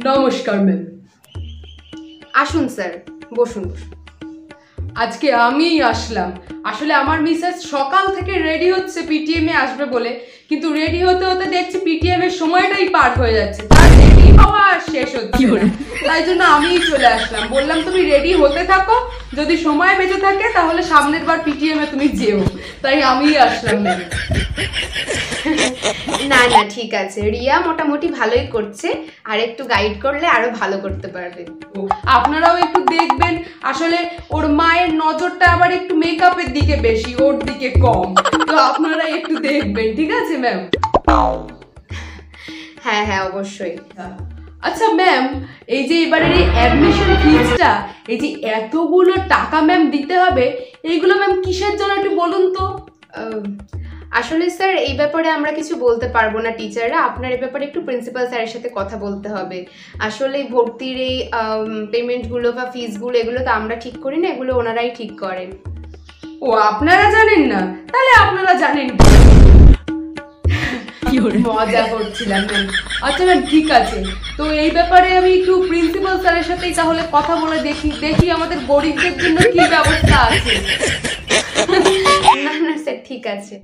নমস্কার ম্যাম। আসুন স্যার, বসুন। আজকে আমিই আসলাম। আসলে আমার মিসেস সকাল থেকে রেডি হচ্ছে পিটিএম এ আসবে বলে, কিন্তু রেডি হতে হতে দেখছি পিটিএম এর সময়টাই পার হয়ে যাচ্ছে, তার রেডি হওয়া আর শেষ হচ্ছে না। তাই জন্য আমিই চলে আসলাম, বললাম তুমি রেডি হতে থাকো, যদি সময় বেঁচে থাকে তাহলে সামনের বার পিটিএম এ তুমি যেও। তাই আমিই আসলাম ম্যাম। না না, ঠিক আছে, রিয়া মোটামুটি ভালোই করছে, আর একটু গাইড করলে আরো ভালো করতে পারবে। আপনারাও একটু দেখবেন, আসলে ওর মায়ের নজরটা আবার একটু মেকআপের দিকে বেশি, ওর দিকে কম, তো আপনারা একটু দেখবেন, ঠিক আছে ম্যাম? হ্যাঁ হ্যাঁ, অবশ্যই। আচ্ছা ম্যাম, এই যে এবারের এই অ্যাডমিশন ফিজটা, এই যে এতগুলো টাকা ম্যাম দিতে হবে, এইগুলো ম্যাম কিসের জন্য একটু বলুন তো। আসলে স্যার এই ব্যাপারে আমরা কিছু বলতে পারবো না টিচাররা, আপনার এই ব্যাপারে একটু প্রিন্সিপাল স্যারের সাথে কথা বলতে হবে। আসলে ভর্তির এই পেমেন্টগুলো বা ফিজগুলো এগুলো তো আমরা ঠিক করি না, এগুলো ওনারাই ঠিক করেন। ও, আপনারা জানেন না? তাহলে আপনারা জানেন কি? মজা করছিলাম ম্যাম। আচ্ছা ম্যাম, ঠিক আছে, তো এই ব্যাপারে আমি একটু প্রিন্সিপাল স্যারের সাথেই তাহলে কথা বলে দেখি আমাদের গরিবদের জন্য কি ব্যবস্থা আছে। না না স্যার, ঠিক আছে।